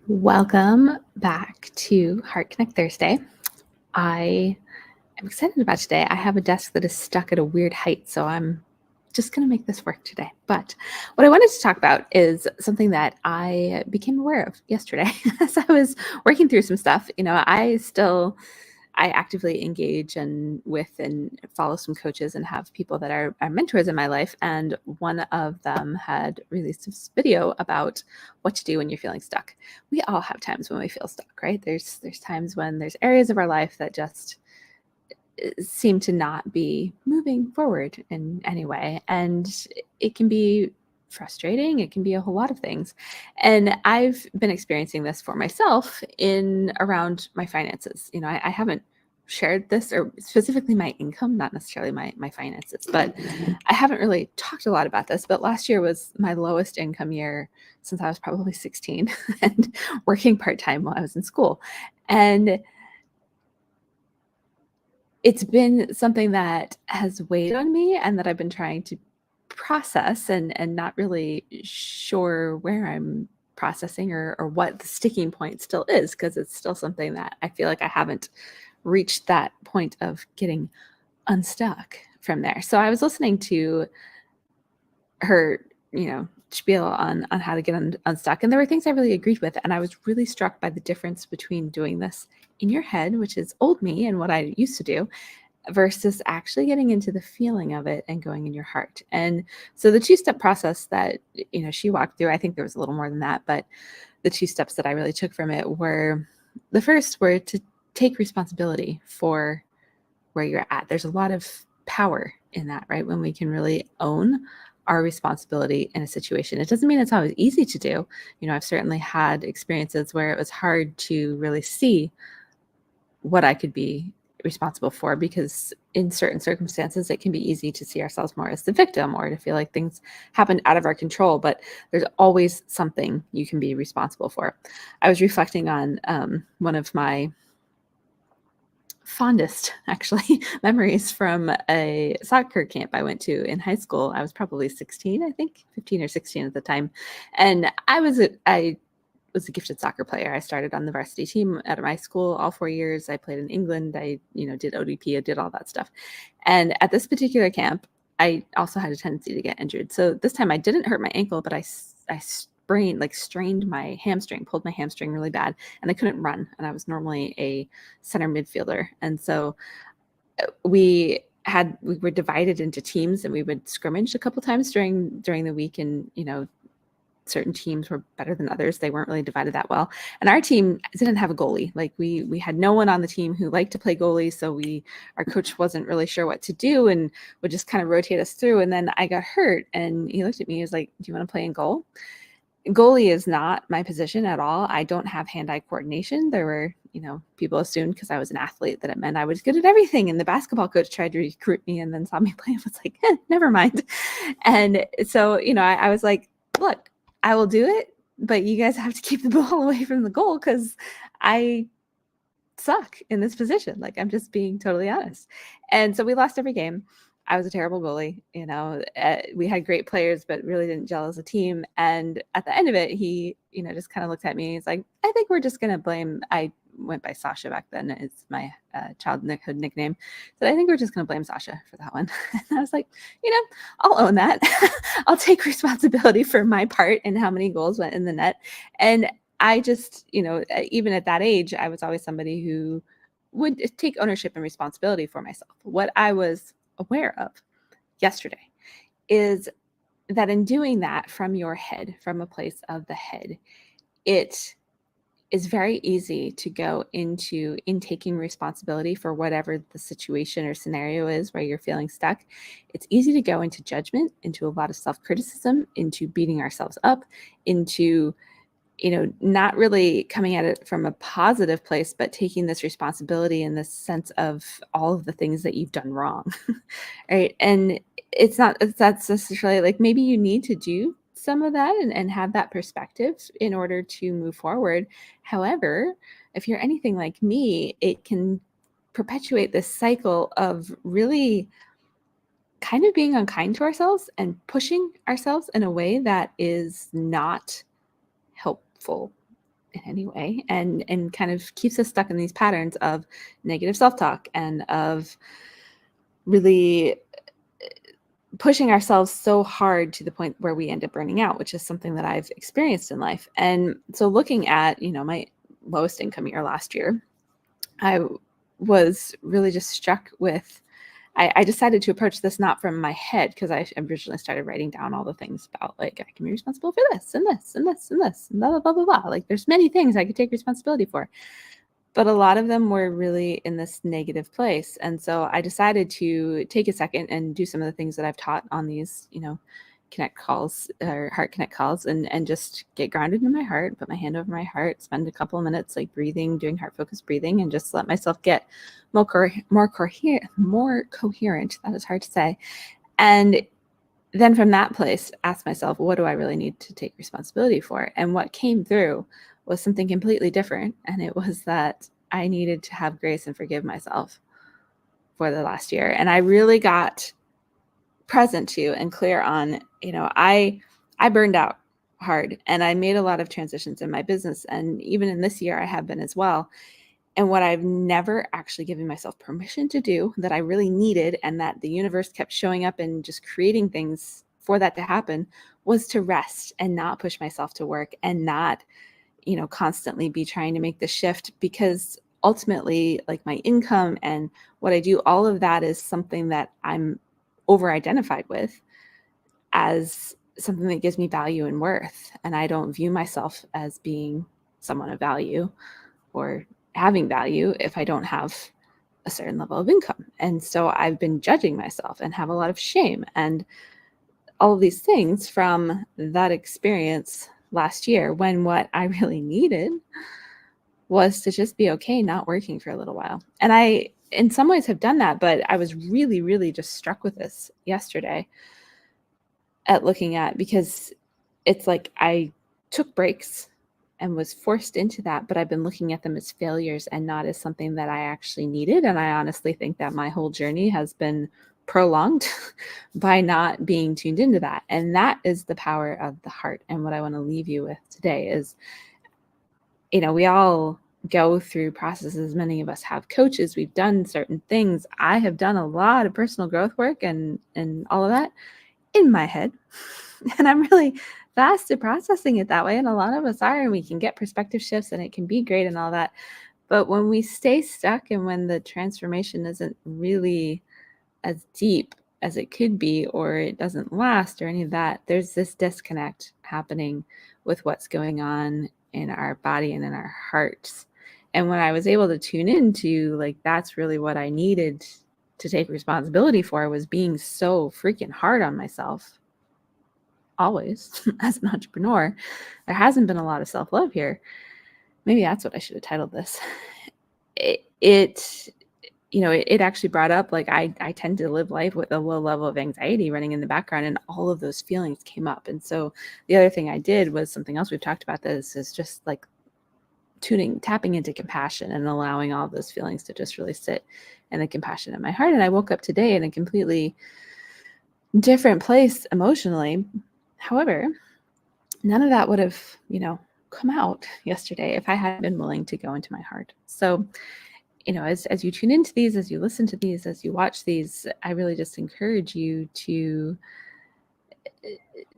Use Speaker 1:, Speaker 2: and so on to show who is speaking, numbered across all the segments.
Speaker 1: Welcome back to Heart Connect Thursday. I am excited about today. I have a desk that is stuck at a weird height, so I'm just going to make this work today. But what I wanted to talk about is something that I became aware of yesterday as I was working through some stuff. I actively engage with and follow some coaches and have people that are mentors in my life. And one of them had released this video about what to do when you're feeling stuck. We all have times when we feel stuck, right? There's times when there's areas of our life that just seem to not be moving forward in any way. And it can be frustrating. It can be a whole lot of things. And I've been experiencing this for myself in around my finances. I haven't shared this, or specifically my income, not necessarily my finances, but I haven't really talked a lot about this. But last year was my lowest income year since I was probably 16 and working part-time while I was in school. And it's been something that has weighed on me and that I've been trying to process and not really sure where I'm processing or what the sticking point still is, because it's still something that I feel like I haven't reached that point of getting unstuck from there. So I was listening to her, spiel on how to get unstuck, and there were things I really agreed with, and I was really struck by the difference between doing this in your head, which is old me and what I used to do, versus actually getting into the feeling of it and going in your heart. And so the two-step process that she walked through, I think there was a little more than that, but the two steps that I really took from it were, the first were to take responsibility for where you're at. There's a lot of power in that, right? When we can really own our responsibility in a situation. It doesn't mean it's always easy to do. I've certainly had experiences where it was hard to really see what I could be responsible for, because in certain circumstances, it can be easy to see ourselves more as the victim or to feel like things happened out of our control, but there's always something you can be responsible for. I was reflecting on one of my fondest, actually, memories from a soccer camp I went to in high school. I was probably 16, I think, 15 or 16 at the time. And I was a gifted soccer player. I started on the varsity team at my school all 4 years. I played in England. I, did ODP. I did all that stuff. And at this particular camp, I also had a tendency to get injured. So this time I didn't hurt my ankle, but I strained my hamstring, pulled my hamstring really bad, and I couldn't run. And I was normally a center midfielder. And so we were divided into teams, and we would scrimmage a couple times during the week. And, certain teams were better than others. They weren't really divided that well. And our team didn't have a goalie. Like we had no one on the team who liked to play goalie. So our coach wasn't really sure what to do and would just kind of rotate us through. And then I got hurt, and he looked at me, he was like, "Do you want to play in goal?" Goalie is not my position at all. I don't have hand-eye coordination. There were, people assumed because I was an athlete that it meant I was good at everything. And the basketball coach tried to recruit me and then saw me play and was like, never mind. And so, I was like, look, I will do it, but you guys have to keep the ball away from the goal because I suck in this position. Like, I'm just being totally honest. And so we lost every game. I was a terrible goalie. We had great players, but really didn't gel as a team. And at the end of it, he, just kind of looked at me. He's like, "I think we're just going to blame," I went by Sasha back then. It's my childhood nickname. So I think we're just going to blame Sasha for that one. And I was like, I'll own that. I'll take responsibility for my part in how many goals went in the net. And I just, even at that age, I was always somebody who would take ownership and responsibility for myself. What I was aware of yesterday is that in doing that from your head, from a place of the head, it is very easy to go in taking responsibility for whatever the situation or scenario is where you're feeling stuck. It's easy to go into judgment, into a lot of self-criticism, into beating ourselves up, into not really coming at it from a positive place, but taking this responsibility in this sense of all of the things that you've done wrong. Right. And that's necessarily like, maybe you need to do some of that and have that perspective in order to move forward. However, if you're anything like me, it can perpetuate this cycle of really kind of being unkind to ourselves and pushing ourselves in a way that is not helpful in any way, and kind of keeps us stuck in these patterns of negative self-talk and of really pushing ourselves so hard to the point where we end up burning out, which is something that I've experienced in life. And so looking at, my lowest income year last year, I was really just struck with, I decided to approach this not from my head, because I originally started writing down all the things about, like, I can be responsible for this and this and this and this and blah, blah, blah, blah, blah. Like, there's many things I could take responsibility for. But a lot of them were really in this negative place. And so I decided to take a second and do some of the things that I've taught on these, connect calls or heart connect calls, and just get grounded in my heart, put my hand over my heart, spend a couple of minutes like breathing, doing heart focused breathing, and just let myself get more coherent. That is hard to say. And then from that place, ask myself, what do I really need to take responsibility for? And what came through was something completely different. And it was that I needed to have grace and forgive myself for the last year. And I really got present to and clear on, I burned out hard, and I made a lot of transitions in my business. And even in this year, I have been as well. And what I've never actually given myself permission to do, that I really needed, and that the universe kept showing up and just creating things for that to happen, was to rest and not push myself to work, and not, constantly be trying to make the shift, because ultimately, like, my income and what I do, all of that is something that I'm over identified with as something that gives me value and worth. And I don't view myself as being someone of value or having value if I don't have a certain level of income. And so I've been judging myself and have a lot of shame and all of these things from that experience last year, when what I really needed was to just be okay not working for a little while. And I, in some ways, have done that, but I was really, really just struck with this yesterday at looking at, because it's like I took breaks and was forced into that, but I've been looking at them as failures and not as something that I actually needed. And I honestly think that my whole journey has been prolonged by not being tuned into that. And that is the power of the heart. And what I want to leave you with today is, we all go through processes. Many of us have coaches. We've done certain things. I have done a lot of personal growth work and all of that in my head. And I'm really fast at processing it that way. And a lot of us are, and we can get perspective shifts and it can be great and all that. But when we stay stuck, and when the transformation isn't really as deep as it could be, or it doesn't last or any of that, there's this disconnect happening with what's going on in our body and in our hearts. And when I was able to tune into, like, that's really what I needed to take responsibility for, was being so freaking hard on myself. Always, as an entrepreneur, there hasn't been a lot of self-love here. Maybe that's what I should have titled this. It actually brought up, like, I tend to live life with a low level of anxiety running in the background, and all of those feelings came up. And so the other thing I did was something else we've talked about, this is just like tapping into compassion and allowing all of those feelings to just really sit in the compassion in my heart. And I woke up today in a completely different place emotionally. However, none of that would have, come out yesterday if I hadn't been willing to go into my heart. So, as you tune into these, as you listen to these, as you watch these, I really just encourage you to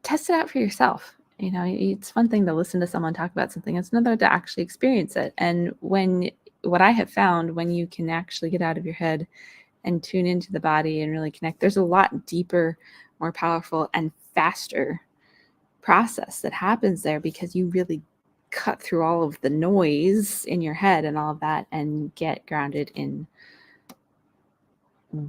Speaker 1: test it out for yourself. It's one thing to listen to someone talk about something. It's another to actually experience it. And what I have found, when you can actually get out of your head and tune into the body and really connect, there's a lot deeper, more powerful, and faster process that happens there, because you really cut through all of the noise in your head and all of that, and get grounded in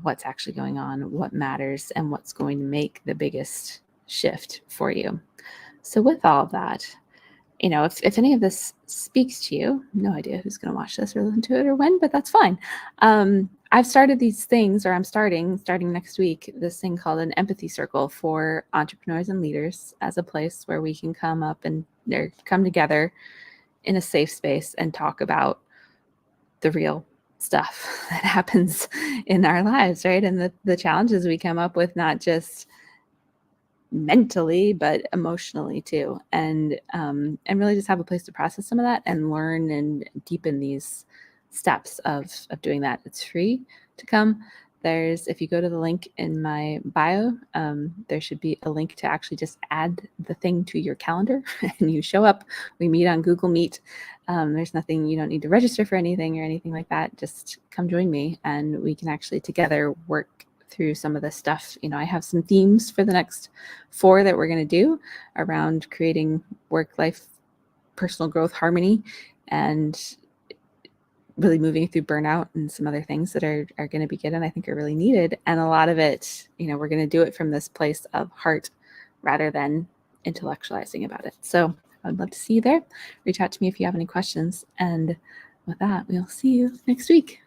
Speaker 1: what's actually going on, what matters, and what's going to make the biggest shift for you. So with all of that, if any of this speaks to you, no idea who's going to watch this or listen to it or when, but that's fine. I've started these things, or I'm starting next week, this thing called an empathy circle for entrepreneurs and leaders, as a place where we can come up and come together in a safe space and talk about the real stuff that happens in our lives, right? And the challenges we come up with, not just mentally, but emotionally too, and really just have a place to process some of that and learn and deepen these steps of doing that. It's free to come. If you go to the link in my bio, there should be a link to actually just add the thing to your calendar and you show up. We meet on Google Meet. There's nothing, you don't need to register for anything or anything like that. Just come join me and we can actually together work through some of this stuff. I have some themes for the next 4 that we're going to do around creating work-life, personal growth, harmony, and really moving through burnout and some other things that are going to be good and I think are really needed. And a lot of it, we're going to do it from this place of heart rather than intellectualizing about it. So I'd love to see you there. Reach out to me if you have any questions. And with that, we'll see you next week.